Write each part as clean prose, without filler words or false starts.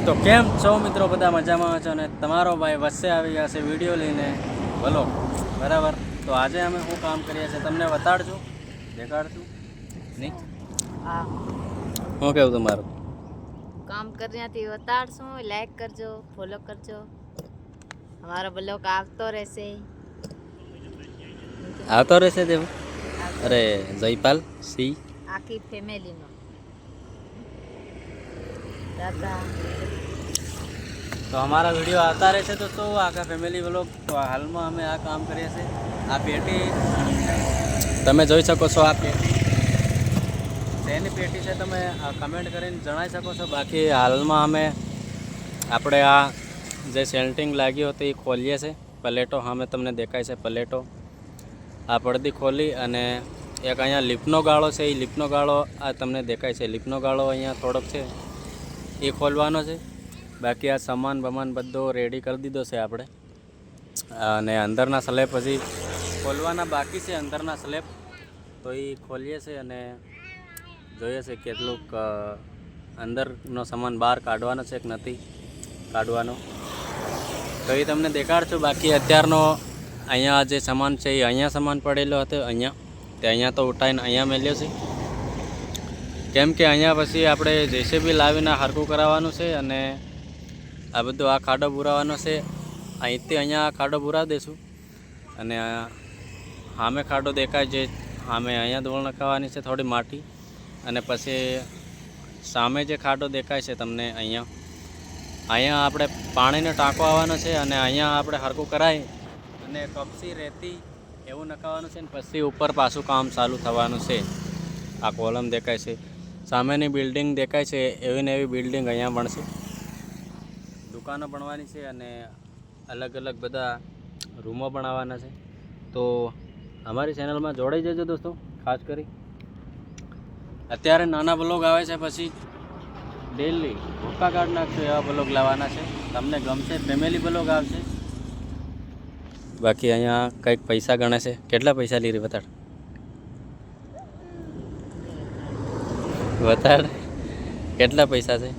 તો કેમ છો મિત્રો, બધા મજામાં છો? અને તમારો ભાઈ વચ્ચે આવી ગયા છે વિડીયો લઈને વ્લોગ, બરાબર? તો આજે અમે શું કામ કરીએ છીએ તમને બતાડશું, દેખાડશું નહીં? હા, શું કહેવું તમારું? કામ કરવાથી બતાડશું. લાઈક કરજો, ફોલો કરજો. અમારો બ્લોગ આવતો રહેશે. આવતો રહેશે દેવ. અરે જયપાલ સી આખી ફેમિલીનો દાદા. તો અમારા વિડીયો આવતા રહેશે દોસ્તો, આખા ફેમિલી વ્લોગ. તો હાલમાં અમે આ કામ કરીએ છીએ. આ પેટી તમે જોઈ શકો છો. આ પેટી શેની પેટી છે તમે કમેન્ટ કરીને જણાવી શકો છો. બાકી હાલમાં અમે આપણે આ જે સેલ્ટિંગ લાગ્યું હતું એ ખોલીએ છીએ. પ્લેટો સામે તમને દેખાય છે પ્લેટો. આ પડદી ખોલી અને એક અહીંયા લીપનો ગાળો છે, એ લીપનો ગાળો આ તમને દેખાય છે. લીપનો ગાળો અહીંયા થોડોક છે, એ ખોલવાનો છે. બાકી આ સામાન બમાન બધો રેડી કરી દીધો છે આપણે. અને અંદરના સ્લેબ હજી ખોલવાના બાકી છે, અંદરના સ્લેબ. તો એ ખોલીએ છીએ અને જોઈએ છે કેટલુંક અંદરનો સામાન બહાર કાઢવાનો છે કે નથી કાઢવાનો, તો એ તમને દેખાડશું. બાકી અત્યારનો અહીંયા જે સામાન છે એ અહીંયા સામાન પડેલો હતો, અહીંયા તો ઉઠાવીને અહીંયા મેલ્યો છે. કેમ કે અહીંયા પછી આપણે જેસીબી લાવીને હરખું કરાવવાનું છે અને આ બધું આ ખાડો બુરાવવાનો છે. અહીંથી અહીંયા ખાડો બુરાવી દઈશું અને સામે ખાડો દેખાય છે, સામે અહીંયા ધોળ નખાવાની છે થોડી માટી. અને પછી સામે જે ખાડો દેખાય છે તમને અહીંયા આપણે પાણીનો ટાંકો આવવાનો છે અને અહીંયા આપણે હરખું કરાવી અને કપસી રેતી એવું નખાવાનું છે. ને પછી ઉપર પાછું કામ ચાલુ થવાનું છે. આ કોલમ દેખાય છે, સામેની બિલ્ડિંગ દેખાય છે, એવી ને એવી બિલ્ડિંગ અહીંયા બનશે. દુકાનો બનવાની છે અને અલગ અલગ બધા રૂમો બનાવવાના છે. તો અમારી ચેનલમાં જોડાઈ જજો દોસ્તો. ખાસ કરી અત્યારે નાના બ્લોગ આવે છે, પછી ડેલી ભૂક્કા કાઢ નાખશું એવા બ્લોગ લાવવાના છે. તમને ગમશે, ફેમિલી બ્લોગ આવશે. બાકી અહીંયા કંઈક પૈસા ગણે છે. કેટલા પૈસા લીધી બતાડ કેટલા પૈસા છે?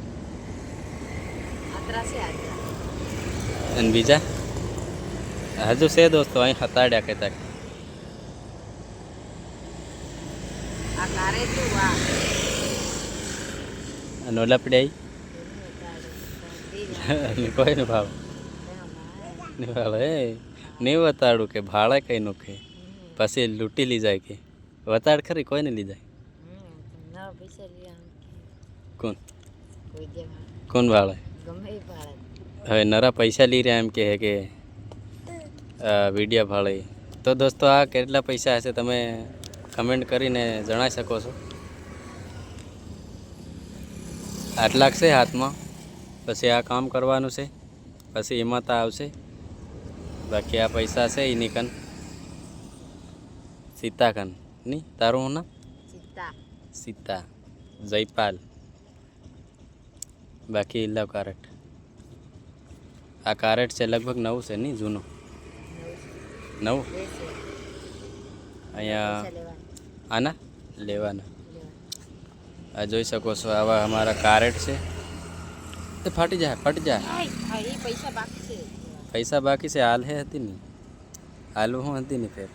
અને બીજા હજુ છે દોસ્તો, અહીં હતાડ્યા કહેતા. અને ઓલપડી આવી કોઈને ભાવ નહીં ભાવે નહીં વતાડું કે ભાડે કંઈ નોખે પછી લૂંટી લી જાય કે વતાડ ખરી કોઈને લી જાય. કોણ ભાડે? હવે નરા પૈસા લઈ રહ્યા એમ કહે કે વિડીયા ભાડે. તો દોસ્તો આ કેટલા પૈસા હશે તમે કમેન્ટ કરીને જણાવી શકો છો. આટલાક છે હાથમાં, પછી આ કામ કરવાનું છે, પછી એમાં તો આવશે. બાકી આ પૈસા છે એની કન સીતા કન નહીં. તારું હું નામ? સીતા જયપાલ. બાકી લવ કારેટ. આ કારેટ છે લગભગ નવું છે નહીં જૂનું? નવું. અહીંયા આના લેવાના. આ જોઈ શકો છો, આવા અમારા કારેટ છે. એ ફાટી જાય પૈસા બાકી છે. હાલ હે હતી નહીં, હાલું હું હતી નહીં ફેર.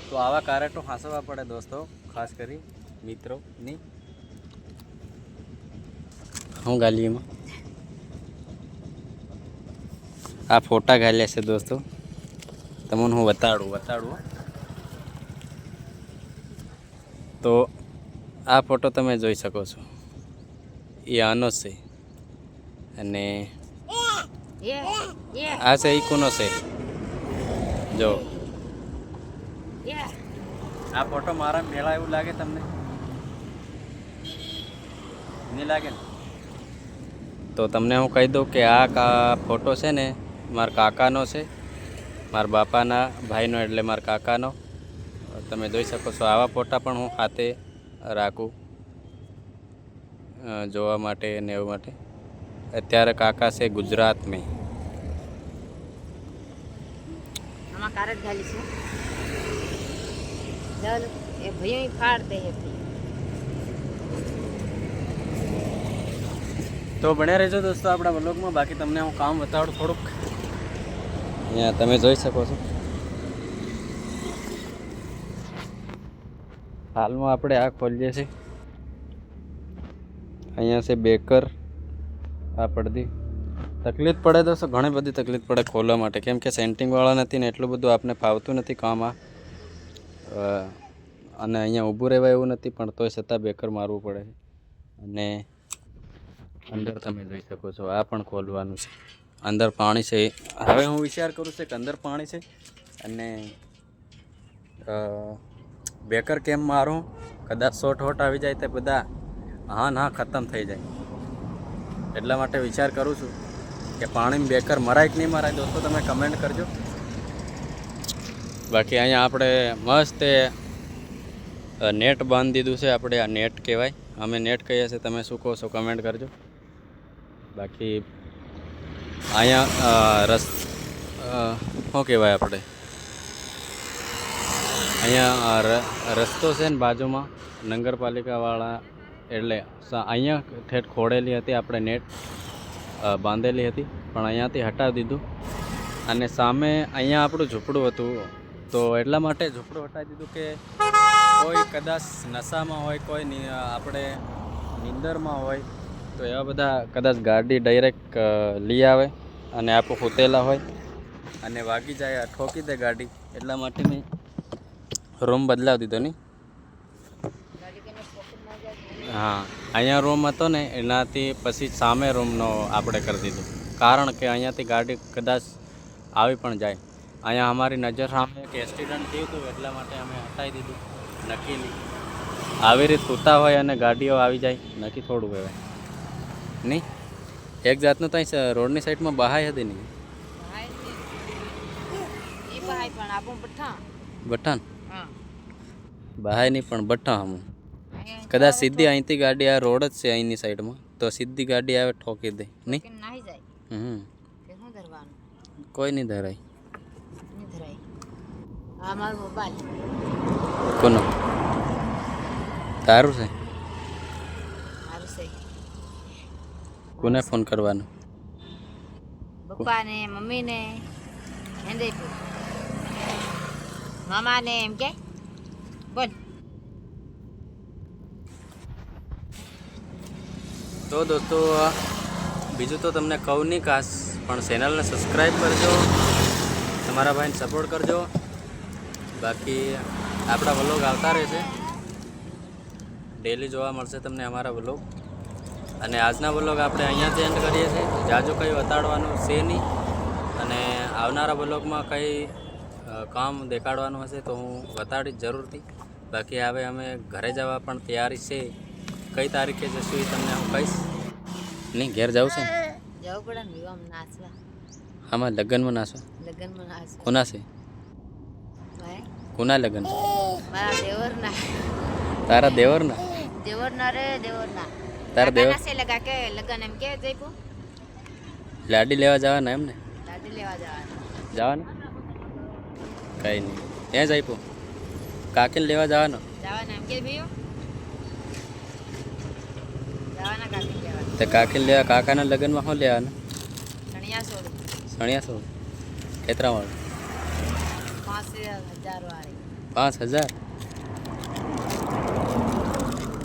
તો આવા કારેટો હાંસવા પડે દોસ્તો, ખાસ કરી મિત્રો ની. હું ગાલીમાં આ ફોટા ગાલ્યા છે દોસ્તો, તમને હું બતાડું. તો આ ફોટો તમે જોઈ શકો છો, એ આનો છે. અને આ છે એ કોનો છે જો. આ ફોટો મારા મેળા એવું લાગે તમને? નહીં લાગે ને? તો તમને હું કહી દઉં કે આ ફોટો છે ને મારા કાકાનો છે, મારા બાપાના ભાઈનો, એટલે મારા કાકાનો. તમે જોઈ શકો છો. આવા ફોટા પણ હું હાથે રાખું જોવા માટે ને એવું માટે. અત્યારે કાકા છે ગુજરાતમાં. આમાં કારેટ ગાલી છે. ચાલો એ ભૈયા ફાડ દે. તો બન્યા રહેજો દોસ્તો આપણા બ્લોગમાં. બાકી તમને હું કામ બતાવડું થોડુંક. અહીંયા તમે જોઈ શકો છો હાલમાં આપણે આ ખોલીએ છીએ. અહીંયા છે બેકર. આ પડતી તકલીફ પડે તો ઘણી બધી તકલીફ પડે ખોલવા માટે, કેમ કે સેન્ટિંગવાળા નથી ને એટલું બધું આપણે ફાવતું નથી કામ આ. અને અહીંયા ઊભું રહેવાય એવું નથી, પણ તોય છતાં બેકર મારવું પડે છે. અને અંદર તમે જોઈ શકો છો આ પણ ખોલવાનું છે. અંદર પાણી છે. હવે હું વિચાર કરું છું કે અંદર પાણી છે અને બેકર કેમ મારું, કદાચ શોર્ટ હોટ આવી જાય તો બધા હા ખતમ થઈ જાય. એટલા માટે વિચાર કરું છું કે પાણીમાં બેકર મરાય કે નહીં મરાય. દોસ્તો તમે કમેન્ટ કરજો. બાકી અહીંયા આપણે મસ્ત નેટ બાંધી દીધું છે. આપણે આ નેટ કહેવાય, અમે નેટ કહીએ છીએ. તમે શું કહો છો કમેન્ટ કરજો. બાકી અહીંયા શું કહેવાય આપણે અહીંયા રસ્તો છે ને બાજુમાં નગરપાલિકાવાળા, એટલે અહીંયા ઠેઠ ખોડેલી હતી આપણે નેટ બાંધેલી હતી, પણ અહીંયાથી હટાવી દીધું. અને સામે અહીંયા આપણું ઝૂંપડું હતું, તો એટલા માટે ઝૂંપડું હટાવી દીધું કે કોઈ કદાચ નશામાં હોય, કોઈ આપણે નીંદરમાં હોય, તો એવા બધા કદાચ ગાડી ડાયરેક્ટ લઈ આવે અને આપણે ખૂતેલા હોય અને વાગી જાય, ઠોકી દે ગાડી. એટલા માટે મેં રૂમ બદલાવી દીધો નહીં. હા, અહીંયા રૂમ હતો ને એનાથી પછી સામે રૂમનો આપણે કરી દીધું, કારણ કે અહીંયાથી ગાડી કદાચ આવી પણ જાય. અહીંયા અમારી નજર સામે એક એક્સિડન્ટ થયું હતું, એટલા માટે અમે હટાવી દીધું. નક્કી નહીં આવી રીતે સૂતા હોય અને ગાડીઓ આવી જાય, નક્કી થોડું કહેવાય નહીં. એક જાતનું ત્યાં રોડની સાઈડમાં બહાય હતી નહીં બઠાણ બહાય નહીં પણ બઠા હમું કદાચ સીધી અહીંથી ગાડી આ રોડ જ છે અહીંની સાઈડમાં, તો સીધી ગાડી આવે ઠોકી દે નહીં. કોઈ નહીં ધરાય. કોનો તારું છે? કોને ફોન કરવાનો? પપ્પા ને મમ્મી ને મામા ને એમ કે બોલ. તો દોસ્તો બીજું તો તમને કહું નહીં ખાસ, પણ ચેનલને સબસ્ક્રાઈબ કરજો, તમારા ભાઈને સપોર્ટ કરજો. બાકી આપણા વ્લોગ આવતા રહેશે, ડેલી જોવા મળશે તમને અમારા વ્લોગ. અને આજના વ્લોગ આપણે અહીંયાથી એન્ડ કરીએ છીએ. જાજુ કંઈ બતાડવાનું છે નહીં, અને આવનારા વ્લોગમાં કંઈ કામ દેખાડવાનું હશે તો હું બતાડીશ જરૂરથી. બાકી હવે અમે ઘરે જવા પણ તૈયારી છે. કઈ તારીખે જશું એ તમને હું કહીશ. નહીં ઘેર જવું છે ને? જવું પડે ને વિવાહમાં નાચવા. આમાં લગ્નમાં નાચવા? લગ્નમાં નાચવા. કોના છે? કોના લગ્ન? મારા દેવરના. તારા દેવરના? દેવરના રે દેવરના. તારા દેવર છે લગા કે લગન એમ કે જઈપુ લાડી લેવા જવાના એમ ને? લાડી લેવા જવાના. જવાના? કઈ નહીં ત્યાં જઈપુ કાકીને લેવા જવાનો. જવાના એમ કે ભાઈઓ જવાના કાકી લેવા. તે કાકીને લેવા કાકાના લગ્નમાં શું લેવાના? સણિયા સોળ. સણિયા સોળ કેટલા વાળું? 5000 વાળી. 5000?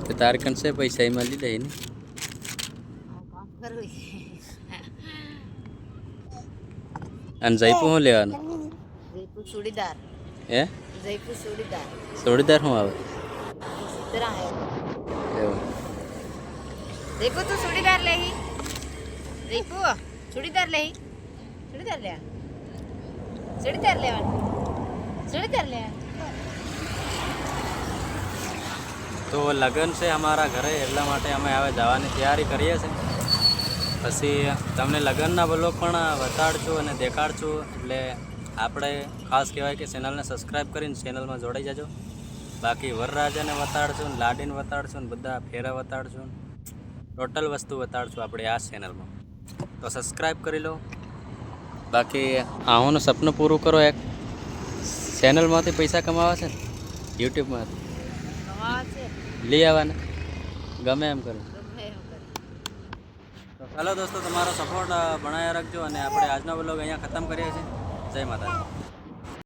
તો તારે કણ છે પૈસા એમાં લીધા ને? કામ કરવું. અને જયપુર શું લેવાનું? જયપુર ચૂડીદાર. હે? જયપુર ચૂડીદાર. ચૂડીદાર શું આવે? સિતરા હે એવું? જયપુર તું ચૂડીદાર લેહી. જયપુર ચૂડીદાર લેહી. ચૂડીદાર લે. ચૂડીદાર લેવાનું. ચૂડીદાર લે. તો લગ્ન છે અમારા ઘરે, એટલા માટે અમે હવે જવાની તૈયારી કરીએ છીએ. પછી તમને લગ્નના વ્લોગ પણ બતાડશું અને દેખાડશું. એટલે આપણે ખાસ કહેવાય કે ચેનલને સબસ્ક્રાઈબ કરીને ચેનલમાં જોડાઈ જજો. બાકી વરરાજાને બતાડશું ને લાડીને બતાડશું ને બધા ફેરા બતાડશું, ટોટલ વસ્તુ બતાડશું આપણે આ ચેનલમાં. તો સબસ્ક્રાઈબ કરી લો. બાકી આહોનું સપનું પૂરું કરો. એક ચેનલમાંથી પૈસા કમાવા છે ને, યુટ્યુબમાંથી કમાવા છે. લઈ આવવાના ગમે એમ કરો. ગમે એમ કરે. તો ચાલો દોસ્તો, તમારો સપોર્ટ બનાવી રાખજો અને આપણે આજનો બ્લોગ અહીંયા ખતમ કરીએ છીએ. જય માતાજી.